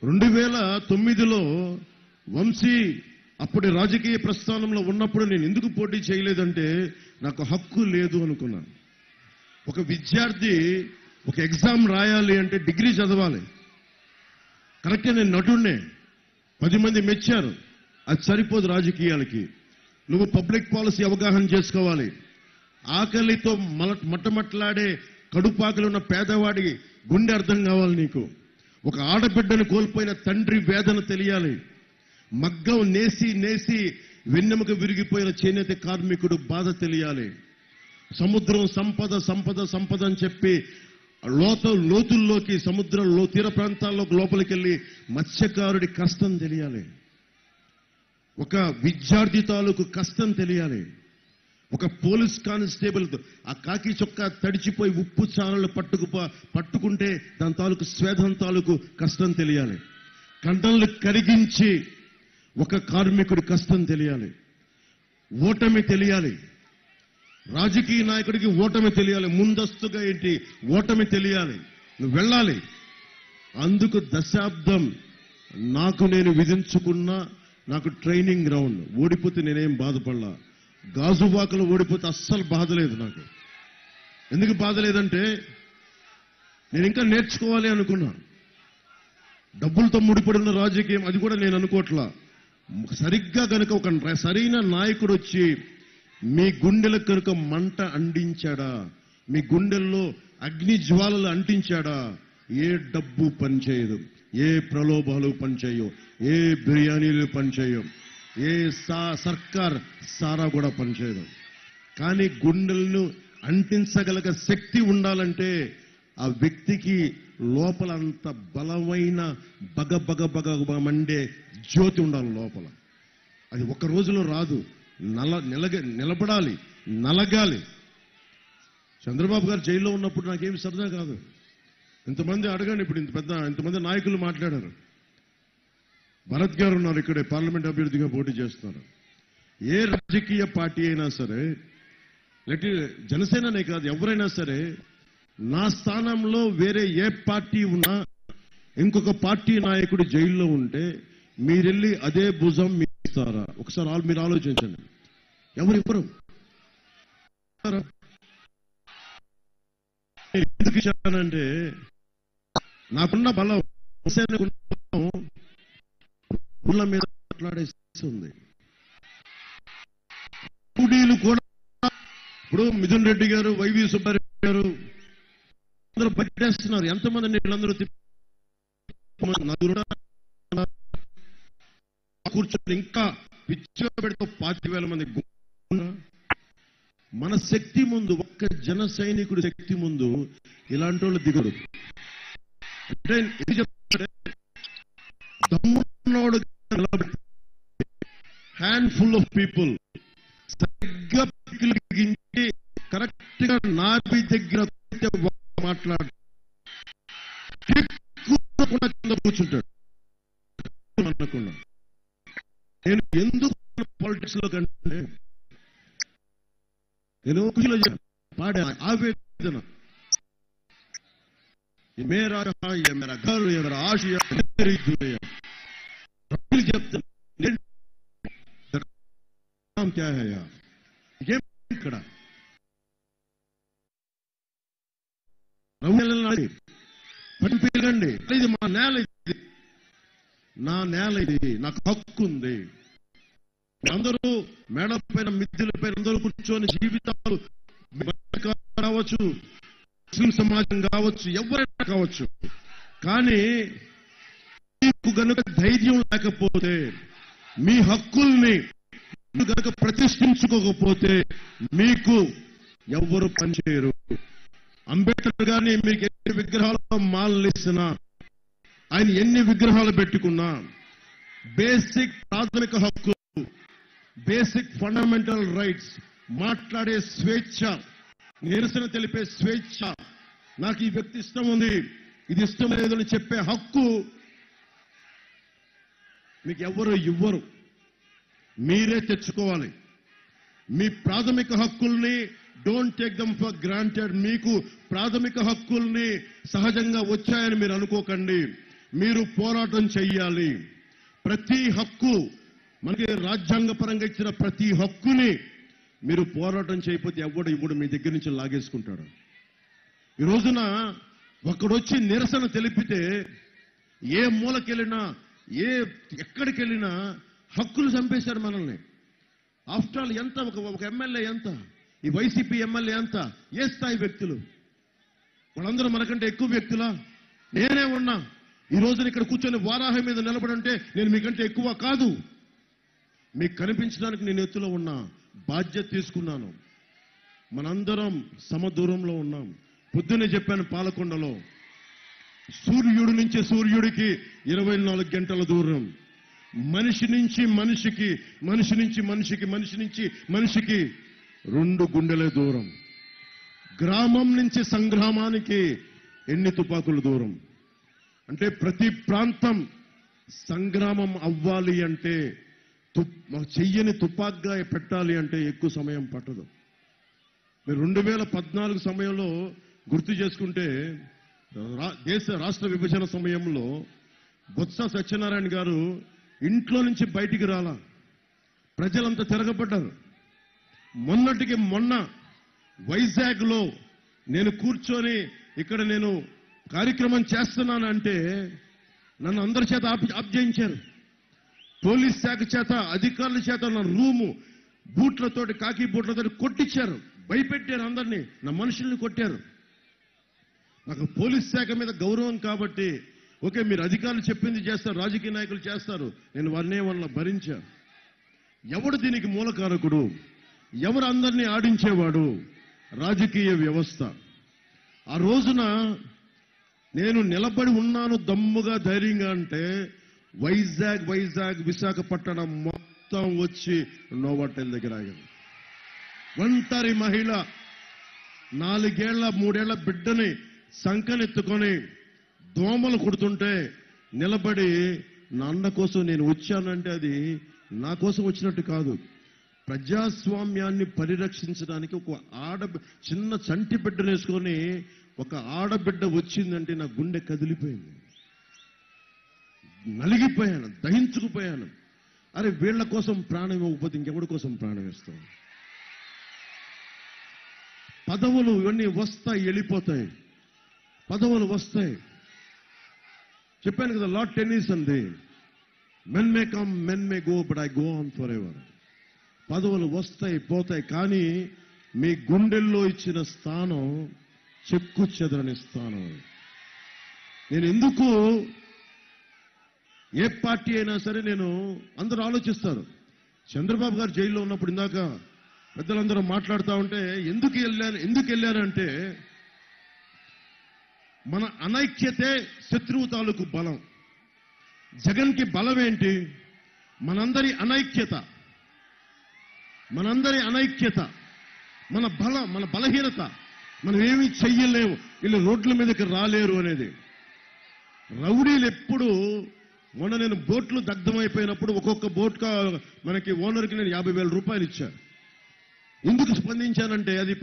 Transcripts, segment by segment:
2009లో వంశీ అప్పటి రాజకీయ ప్రస్థానంలో ఉన్నప్పుడు నేను ఎందుకు పోటీ చేయలేదంటే నాకు హక్కు లేదు అనుకున్నాను. ఒక విద్యార్థి ఒక ఎగ్జామ్ రాయాలి అంటే డిగ్రీ చదవాలి. కరెక్టే, నేను నటుడినే, 10 మంది మెచ్చారు. అది సరిపోదు రాజకీయాలకి. నువ్వు పబ్లిక్ పాలసీ అవగాహన చేసుకోవాలి. ఆకలితో మట్టమట్లాడే కడుపాకలు ఉన్న పేదవాడి గుండె అర్థం కావాలి నీకు. ఒక ఆడబిడ్డను కోల్పోయిన తండ్రి వేదన తెలియాలి. మగ్గం నేసి వెన్నెముక విరిగిపోయిన చేనేత కార్మికుడు బాధ తెలియాలి. సముద్రం సంపద అని చెప్పి లోతుల్లోకి సముద్రంలో తీర ప్రాంతాల్లోకి లోపలికి వెళ్ళి మత్స్యకారుడి కష్టం తెలియాలి. ఒక విద్యార్థి తాలూకు కష్టం తెలియాలి. ఒక పోలీస్ కానిస్టేబుల్ ఆ కాకి చొక్కా తడిచిపోయి ఉప్పు చారలు పట్టుకుంటే దాని తాలూకు స్వేదం తాలూకు కష్టం తెలియాలి. కండలు కరిగించి ఒక కార్మికుడి కష్టం తెలియాలి. ఓటమి తెలియాలి. రాజకీయ నాయకుడికి ఓటమి తెలియాలి. ముందస్తుగా ఏంటి ఓటమి తెలియాలి. నువ్వు వెళ్ళాలి. అందుకు దశాబ్దం నాకు నేను విధించుకున్న నాకు ట్రైనింగ్ గ్రౌండ్. ఓడిపోతే నేనేం బాధపడలా. గాజువాకలో ఓడిపోతే అస్సలు బాధ లేదు నాకు. ఎందుకు బాధ లేదంటే నేను ఇంకా నేర్చుకోవాలి అనుకున్నా. డబ్బులతో ముడిపడిన రాజకీయం అది కూడా నేను అనుకోవట్లా. సరిగ్గా కనుక ఒక సరైన నాయకుడు వచ్చి మీ గుండెలకు కనుక మంట అంటించాడా, మీ గుండెల్లో అగ్ని జ్వాలలు అంటించాడా, ఏ డబ్బు పనిచేయదు, ఏ ప్రలోభాలు పనిచేయవు, ఏ బిర్యానీలు పనిచేయవు, ఏ సర్కార్ సారా కూడా పనిచేయదు. కానీ గుండెలను అంటించగలగ శక్తి ఉండాలంటే ఆ వ్యక్తికి లోపల అంత బలమైన బగ మండే జ్యోతి ఉండాలి లోపల. అది ఒక రోజులో రాదు. నిలబడాలి, నలగాలి. చంద్రబాబు గారు జైల్లో ఉన్నప్పుడు నాకేమి సరదా కాదు. ఇంతమంది అడగండి, ఇప్పుడు ఇంతమంది నాయకులు మాట్లాడారు. భరత్ గారు ఉన్నారు ఇక్కడే, పార్లమెంట్ అభ్యర్థిగా పోటీ చేస్తున్నారు. ఏ రాజకీయ పార్టీ అయినా సరే, జనసేననే కాదు ఎవరైనా సరే, నా స్థానంలో వేరే ఏ పార్టీ ఉన్నా ఇంకొక పార్టీ నాయకుడు జైల్లో ఉంటే మీరెళ్ళి అదే భుజం మీరు ఇస్తారా? ఒకసారి మీరు ఆలోచించండి. ఎవరు ఎందుకు ఇచ్చానంటే నాకున్న బలం ఊళ్ళ మీద మాట్లాడేస్తుంది. కూడీలు కూడా ఇప్పుడు మిథున్ రెడ్డి గారు, వైవి సుబ్బారెడ్డి గారు అందరూ బయటేస్తున్నారు. ఎంతమంది వీళ్ళందరూ కూర్చొని ఇంకా పిచ్చిగా పెడితే 25,000 మంది. మన శక్తి ముందు, ఒక్క జన సైనికుడి శక్తి ముందు ఇలాంటి వాళ్ళు దిగరు. అంటే ఏం చెప్తారంటే దమ్మున్నోడు హ్యాండ్ ఫుల్ ఆఫ్ పీపుల్ సరిగ్గా పిలిగించి కరెక్ట్ గా నాభి దగ్గర మాట్లాడు కింద కూర్చుంటాడు అనకుండా. నేను ఎందుకు పాలిటిక్స్ లో కంటే నేను పాడే ఆవేదన మేరా ఘర్ మేరా ఆశయ చెప్తాను. ఇక్కడ పెరగండి, ఇది మా నేల, ఇది నా నేల, ఇది నాకు హక్కు ఉంది. అందరూ మేడ పైన మిద్దెల పైన అందరూ కూర్చొని జీవితాలు కావచ్చు, ముస్లిం సమాజం కావచ్చు, ఎవరైనా కావచ్చు. కానీ మీకు గనుక ధైర్యం లేకపోతే, మీ హక్కుల్ని గనుక ప్రతిష్ఠించుకోకపోతే మీకు ఎవ్వరు పనిచేయరు. అంబేద్కర్ గారిని మీకు ఎన్ని విగ్రహాలు మాలలేసినా, ఆయన ఎన్ని విగ్రహాలు పెట్టుకున్నా, బేసిక్ ప్రాథమిక హక్కు, బేసిక్ ఫండమెంటల్ రైట్స్, మాట్లాడే స్వేచ్ఛ, నిరసన తెలిపే స్వేచ్ఛ, నాకు ఈ వ్యక్తి ఇష్టం ఉంది, ఇది ఇష్టం లేదని చెప్పే హక్కు మీకు ఎవరు ఇవ్వరు. మీరే తెచ్చుకోవాలి. మీ ప్రాథమిక హక్కుల్ని don't take them for granted. మీకు ప్రాథమిక హక్కుల్ని సహజంగా వచ్చాయని మీరు అనుకోకండి. మీరు పోరాటం చెయ్యాలి. ప్రతి హక్కు, మనకి రాజ్యాంగపరంగా ఇచ్చిన ప్రతి హక్కుని మీరు పోరాటం చేయకపోతే ఎవడు మీ దగ్గర నుంచి లాగేసుకుంటాడు. ఈ రోజున ఒకడొచ్చి నిరసన తెలిపితే ఏ మూలకెళ్ళినా, ఎక్కడికెళ్ళినా హక్కులు చంపేశారు మనల్ని. ఆఫ్టర్ ఆల్ ఎంత ఒక ఎమ్మెల్యే ఎంత, ఈ వైసీపీ ఎమ్మెల్యే ఎంత, ఏ స్థాయి వ్యక్తులు? వాళ్ళందరూ మనకంటే ఎక్కువ వ్యక్తులా? నేనే ఉన్నా ఈ రోజున ఇక్కడ కూర్చొని వారాహి మీద నిలబడంటే నేను మీకంటే ఎక్కువ కాదు. మీకు కనిపించడానికి నేను ఎత్తులో ఉన్నా, బాధ్యత తీసుకున్నాను. మనందరం సమదూరంలో ఉన్నాం. పొద్దునే చెప్పాను, పాలకొండలో సూర్యుడి నుంచి సూర్యుడికి 24 గంటల దూరం. మనిషి నుంచి మనిషికి, మనిషి నుంచి మనిషికి, మనిషి నుంచి మనిషికి 2 గుండెల దూరం. గ్రామం నుంచి సంగ్రామానికి ఎన్ని తుపాకుల దూరం. అంటే ప్రతి ప్రాంతం సంగ్రామం అవ్వాలి అంటే, చెయ్యని తుపాగ్గా పెట్టాలి అంటే ఎక్కువ సమయం పట్టదు. మీరు 2014 సమయంలో గుర్తు చేసుకుంటే, దేశ రాష్ట్ర విభజన సమయంలో బొత్స సత్యనారాయణ గారు ఇంట్లో నుంచి బయటికి రాలా, ప్రజలంతా తిరగబడ్డారు. మొన్నటికి మొన్న వైజాగ్లో నేను కూర్చొని ఇక్కడ నేను కార్యక్రమం చేస్తున్నానంటే నన్ను అందరి చేత ఆబ్జయించారు. పోలీస్ శాఖ చేత, అధికారుల చేత నా రూము బూట్లతోటి, కాకి బూట్లతోటి కొట్టించారు, భయపెట్టారు అందరినీ, నా మనుషుల్ని కొట్టారు. నాకు పోలీస్ శాఖ మీద గౌరవం కాబట్టి, ఓకే మీరు అధికారులు చెప్పింది చేస్తారు, రాజకీయ నాయకులు చేస్తారు, నేను వారినే వాళ్ళ భరించా. ఎవడు దీనికి మూలకారకుడు? ఎవరు అందరినీ ఆడించేవాడు? రాజకీయ వ్యవస్థ. ఆ రోజున నేను నిలబడి ఉన్నాను దమ్ముగా, ధైర్యంగా అంటే వైజాగ్ విశాఖపట్నం మొత్తం వచ్చి నోవాటెల్ దగ్గర ఆగింది. ఒంటరి మహిళ 4 ఏళ్ల 3 ఏళ్ల బిడ్డని సంకనెత్తుకొని దోమలు కుడుతుంటే నిలబడి నా అన్న కోసం నేను వచ్చానంటే అది నా కోసం వచ్చినట్టు కాదు. ప్రజాస్వామ్యాన్ని పరిరక్షించడానికి ఒక చిన్న చంటి బిడ్డను వేసుకొని ఒక ఆడబిడ్డ వచ్చిందంటే నా గుండె కదిలిపోయింది, నలిగిపోయాను, దహించుకుపోయాను. అరే వీళ్ల కోసం ప్రాణం ఇవ్వకపోతే ఇంకెవడి కోసం ప్రాణం ఇస్తాం? పదవులు ఇవన్నీ వస్తాయి, వెళ్ళిపోతాయి. పదవులు వస్తాయి. చెప్పాను కదా, లార్డ్ టెన్నిస్ అంది, men may come men may go but I go on for ever. పదవులు వస్తాయి, పోతాయి, కానీ మీ గుండెల్లో ఇచ్చిన స్థానం చెక్కు చెదరని స్థానం. నేను ఎందుకు, ఏ పార్టీ అయినా సరే, నేను అందరూ ఆలోచిస్తారు, చంద్రబాబు గారు జైల్లో ఉన్నప్పుడు ఇందాక పెద్దలందరూ మాట్లాడుతూ ఉంటే ఎందుకు వెళ్ళారంటే మన అనైక్యతే శత్రువు తాలూకు బలం. జగన్కి బలం ఏంటి? మనందరి అనైక్యత, మన బలహీనత. మనం ఏమీ చెయ్యలేము, వీళ్ళు రోడ్ల మీదకి రాలేరు అనేది. రౌడీలు ఎప్పుడు, మొన్న నేను బోట్లు దగ్ధమైపోయినప్పుడు ఒక్కొక్క బోట్గా మనకి ఓనర్కి నేను 50,000 రూపాయలు ఇచ్చాను. ఎందుకు స్పందించానంటే అది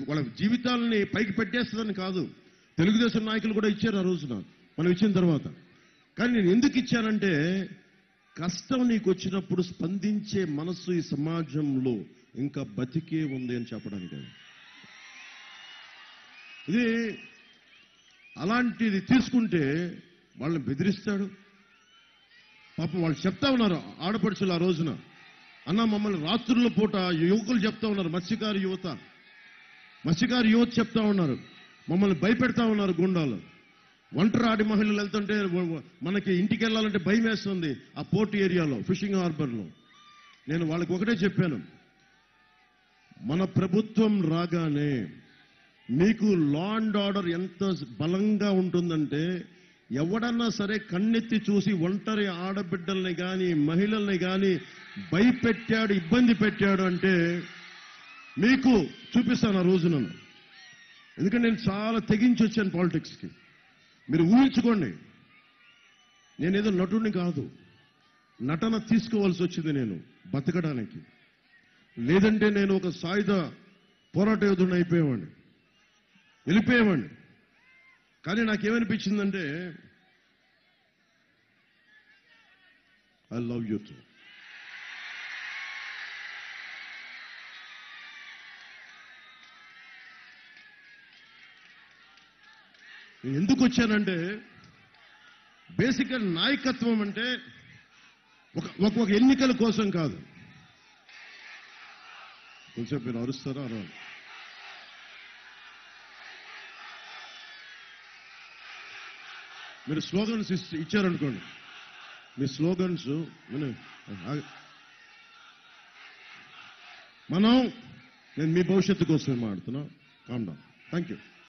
వాళ్ళ జీవితాలని పైకి పెట్టేస్తుందని కాదు. తెలుగుదేశం నాయకులు కూడా ఇచ్చారు ఆ రోజున, మనం ఇచ్చిన తర్వాత. కానీ నేను ఎందుకు ఇచ్చానంటే, కష్టం నీకు వచ్చినప్పుడు స్పందించే మనస్సు ఈ సమాజంలో ఇంకా బతికే ఉంది అని చెప్పడానికి. ఇది అలాంటిది తీసుకుంటే వాళ్ళని బెదిరిస్తాడు. పాపం వాళ్ళు చెప్తా ఉన్నారు, ఆడపడుచులు ఆ రోజున, అన్న మమ్మల్ని రాత్రుల పూట యువకులు చెప్తా ఉన్నారు, మత్స్యకారు యువత చెప్తా ఉన్నారు, మమ్మల్ని భయపెడతా ఉన్నారు గుండాలు. ఒంటరి ఆడి మహిళలు వెళ్తుంటే మనకి ఇంటికి వెళ్ళాలంటే భయం వేస్తుంది ఆ పోర్ట్ ఏరియాలో, ఫిషింగ్ హార్బర్లో. నేను వాళ్ళకి ఒకటే చెప్పాను, మన ప్రభుత్వం రాగానే మీకు లా అండ్ ఆర్డర్ ఎంత బలంగా ఉంటుందంటే, ఎవడన్నా సరే కన్నెత్తి చూసి ఒంటరి ఆడబిడ్డల్ని కానీ మహిళల్ని కానీ భయపెట్టాడు, ఇబ్బంది పెట్టాడు అంటే మీకు చూపిస్తాను ఆ రోజున. ఎందుకంటే నేను చాలా తెగించి వచ్చాను పాలిటిక్స్కి. మీరు ఊహించుకోండి, నేనేదో నటుడిని కాదు, నటన తీసుకోవాల్సి వచ్చింది నేను బతకడానికి. లేదంటే నేను ఒక సాయుధ పోరాట యోధుడిని వెళ్ళిపోయేవాడిని. కానీ నాకేమనిపించిందంటే, ఐ లవ్ యూ టు. నేను ఎందుకు వచ్చానంటే, బేసిక్గా నాయకత్వం అంటే ఒక ఎన్నికల కోసం కాదు. కొంచెం మీరు అరుస్తారా? మీరు స్లోగన్స్ ఇచ్చారనుకోండి, మీ స్లోగన్స్ నేను మీ భవిష్యత్తు కోసం మాట్లాడుతున్నా. Calm down. Thank you.